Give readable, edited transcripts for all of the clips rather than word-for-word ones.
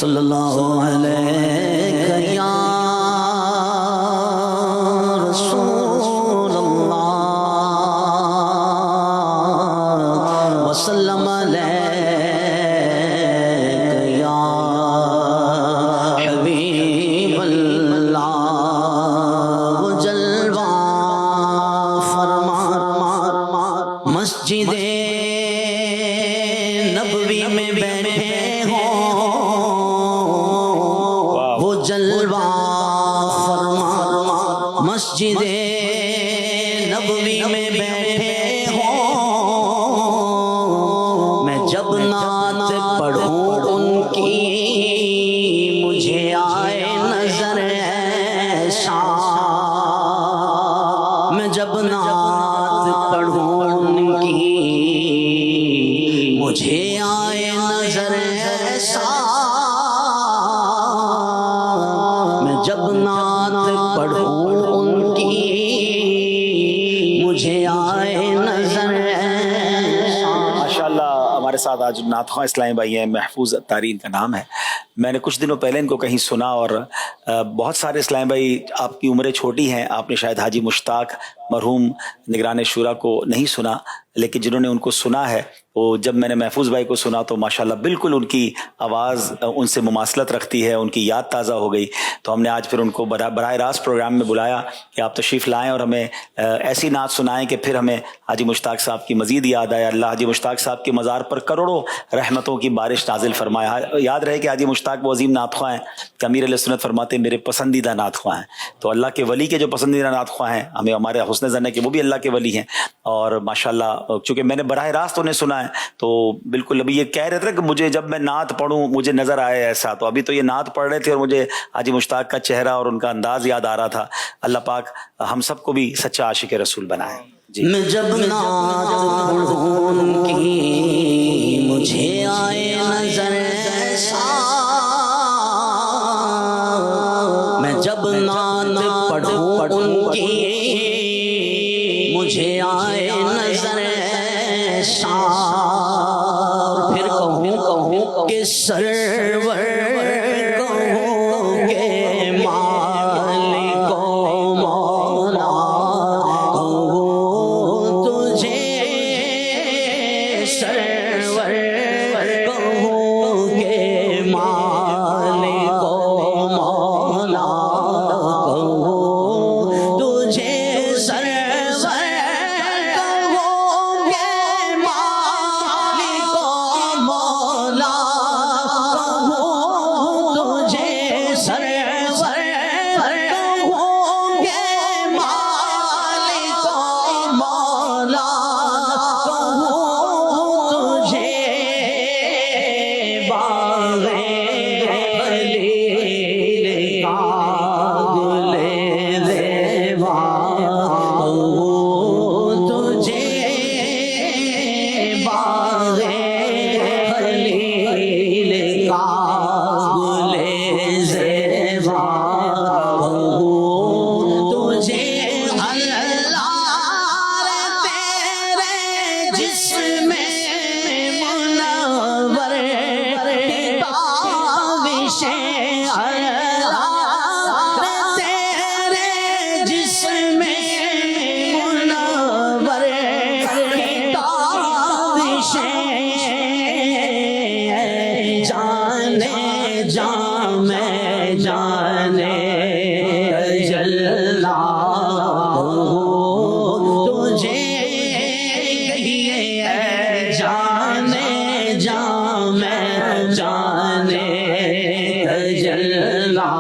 صلی اللہ علیہ یا رسول اللہ وسلم علیہ یا حبیب اللہ وہ جلوہ فرما مسجد نبوی میں بیٹھے جلوہ فرما مسجد نبوی میں بیٹھے ہوں میں جب نعت پڑھوں ان کی مجھے آئے نظر ایسا میں جب نعت پڑھوں ان کی مجھے آئے نظر ایسا جب نعت پڑھوں ان کی مجھے آئے نظر ماشاءاللہ ہمارے ساتھ آج نعت خواں اسلامی بھائی ہیں، محفوظ اتاری ان کا نام ہے. میں نے کچھ دنوں پہلے ان کو کہیں سنا اور بہت سارے اسلامی بھائی آپ کی عمریں چھوٹی ہیں، آپ نے شاید حاجی مشتاق مرحوم نگران شورا کو نہیں سنا، لیکن جنہوں نے ان کو سنا ہے وہ جب میں نے محفوظ بھائی کو سنا تو ماشاءاللہ بالکل ان کی آواز ان سے مماثلت رکھتی ہے، ان کی یاد تازہ ہو گئی. تو ہم نے آج پھر ان کو براہ راست پروگرام میں بلایا کہ آپ تشریف لائیں اور ہمیں ایسی نعت سنائیں کہ پھر ہمیں حاجی مشتاق صاحب کی مزید یاد آئے. اللہ حاجی مشتاق صاحب کے مزار پر کروڑوں رحمتوں کی بارش نازل فرمائے. یاد رہے کہ حاجی مشتاق وہ عظیم نعت خواں ہیں کہ امیر علیہ سنت فرماتے ہیں میرے پسندیدہ نعت خواں ہیں. تو اللہ کے ولی کے جو پسندیدہ نعت خواں ہیں ہمیں ہمارے حسن ظن ہے کہ وہ بھی اللہ کے ولی ہیں. اور ماشاءاللہ چونکہ میں نے براہ راست انہیں سنا ہے تو بالکل ابھی یہ کہہ رہے تھے کہ مجھے جب میں نعت پڑھوں مجھے نظر آئے ایسا، تو ابھی تو یہ نعت پڑھ رہے تھے اور مجھے حاجی مشتاق کا چہرہ اور ان کا انداز یاد آ رہا تھا. اللہ پاک ہم سب کو بھی سچا عاشق رسول بنائے. جی میں جب نعت پڑھوں ان کی مجھے آئے نظر ایسا میں جب نعت پڑھوں ان کی مجھے آئے نظر ایسا پھر کہوں کہ سرور کہوں کہ مالک و مولا کہوں تجھے سرور کہوں کہ مالک و مولا کہوں تجھے سرور کہوں کہ مالک و مولا کہوں تجھے سرور کہوں کہ مالک و مولا کہوں تجھے باغ خلیل کا گل زیبا کہوں تجھے باغ خلیل کا گل زیبا کہوں تجھے اللہ تیرے جسم منور تابش اللہ تیرے جسم منور تابش جانے جام میں جانے جلا تجھے جانے جام میں جانے جلا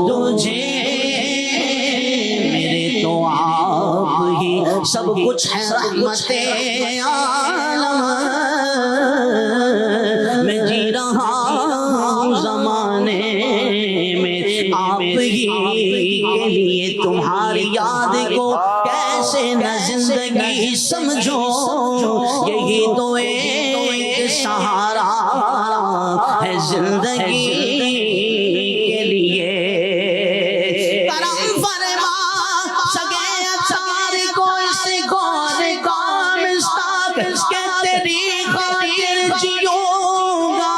تجھے میرے تو آپ ہی سب کچھ ہے رحمت عالم میں جی رہا ہوں زمانے میں آپ ہی کے لیے تمہاری یاد کو کیسے نہ زندگی سمجھو یہی تو ایک سہارا ہے زندگی کے لیے. کرم فرما سگے اچار کو اس گور کا مستاق کے تیری خاطر جیوں گا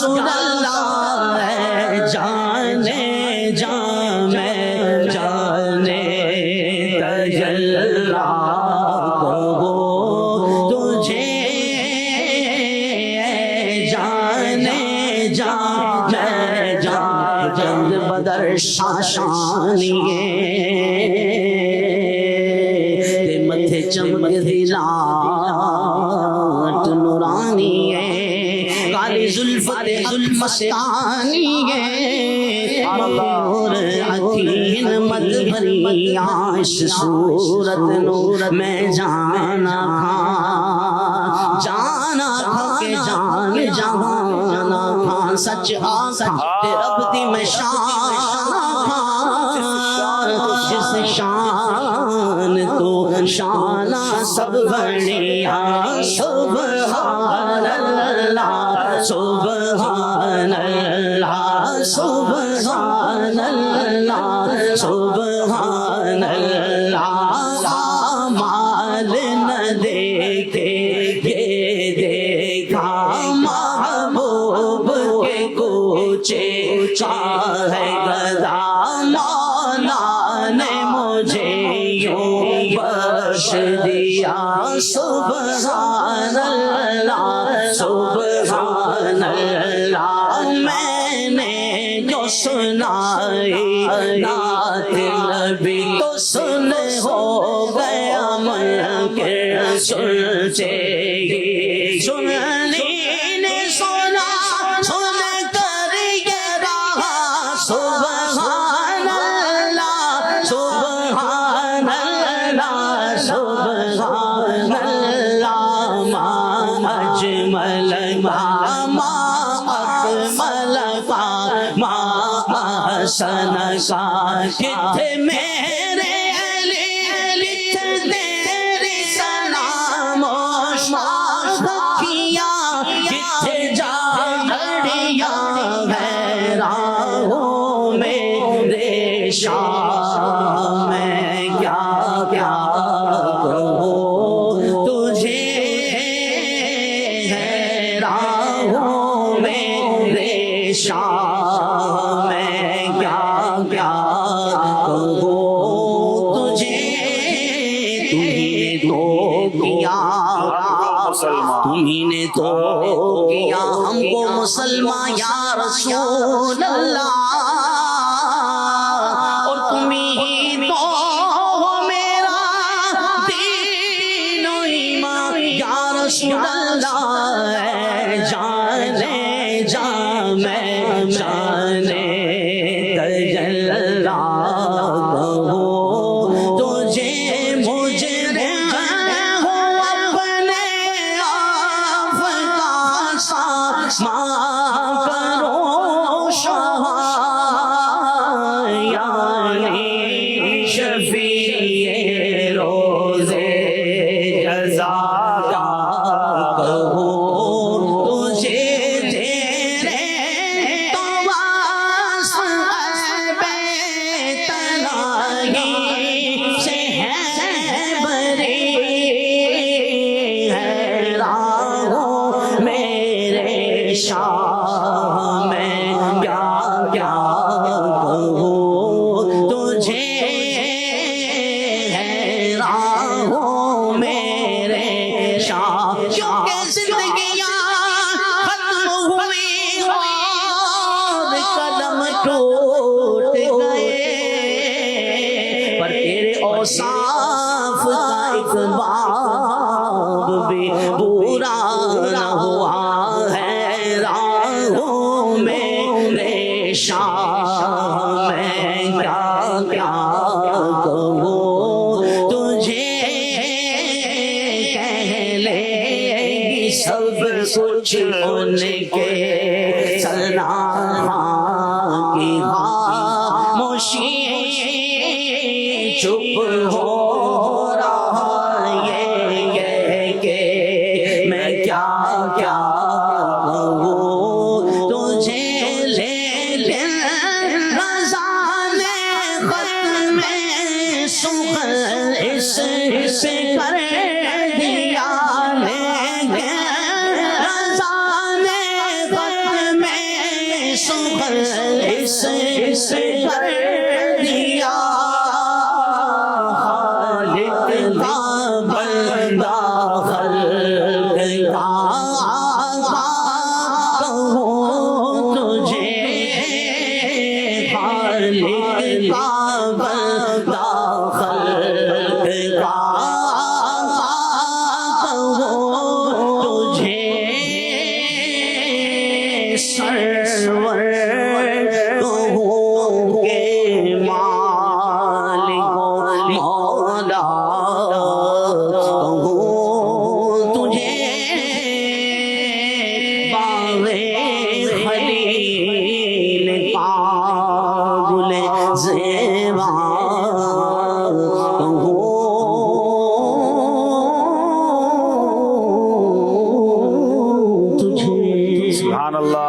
رسول اللہ ہے جانے جان میں جانے تجلی کہو تجھے جانے جان میں جان جنگ بدر شاشانیے تے متھے چمک دی لاٹ نورانی ہے کالی زلف تے ظلم مستانی ہے اور عقین مد بھری عاش صورت نور میں جانا کھا جانا کھا کے جان جہانا کھا سچ آسا تے رب دی میں شان جس شان تو شانہ سب بڑھیا سبحان اللہ سبحان اللہ سبحان اللہ سبحان اللہ مال نہ دیکھے یہ دیکھا محبوب کے کوچے چاہے گدا مولا نے مجھے یوں بخش دیا سبحان اللہ سبحان اللہ میں نے جو سنائی نعت نبی تو سن ہو گیا منکر سنتے ہی سننی نے سنا سن کر یہ رہا سبحان اللہ سبحان اللہ سبحان اللہ ما اجمل ما اکمل ما احسن کا کتھے میرے علی تیری سلام و شاخ کیا کتھے جا گھڑیا ہے راہوں میں شام میں کیا کیا کہوں تجھے ہے راہوں میں شام میں کیا کیا کہوں تجھے تمہیں تو کیا تمہیں نے تو کیا ہم کو مسلمان یا رسول اللہ اور تمہیں تو ہو میرا دین و ایمان یا رسول اللہ جانے جان میں جانے تجلی کہو تجھے مجرم ہو اپنے آپ کا ساماں کرو شاہ یعنی شفیع روز جزا کا کہو تجھے تیرے تو واسطے بے تنہائی سے ہے بری ہے راہوں میرے شاہ میں کیا کیا کہوں تجھے ہے راہوں میرے شاہ کیونکہ زندگیاں ختم ہوئی اور قدم ٹوٹ گئے پر تیرے اوصاف کا ایک باب بھی پورا نہ ہوا ہے راہوں میں شاہ میں کیا کیا کہوں تجھے کہہ لے گی سب کچھ ان کے سلام کی خاموشی چپ ہو رہا یہ کہ میں کیا کیا کہوں تجھے لے لے رضا نے ختم سخن اس سے کر دیا رضا نے ختم سے کر دیا خالق کا بندہ خلق کا کہوں تجھے خالق کا بندہ خلق کا کہوں تجھے سرور کہوں کہ مالک مولا کہوں تجھے باغ خلیل کا گل زیبا سبحان اللہ.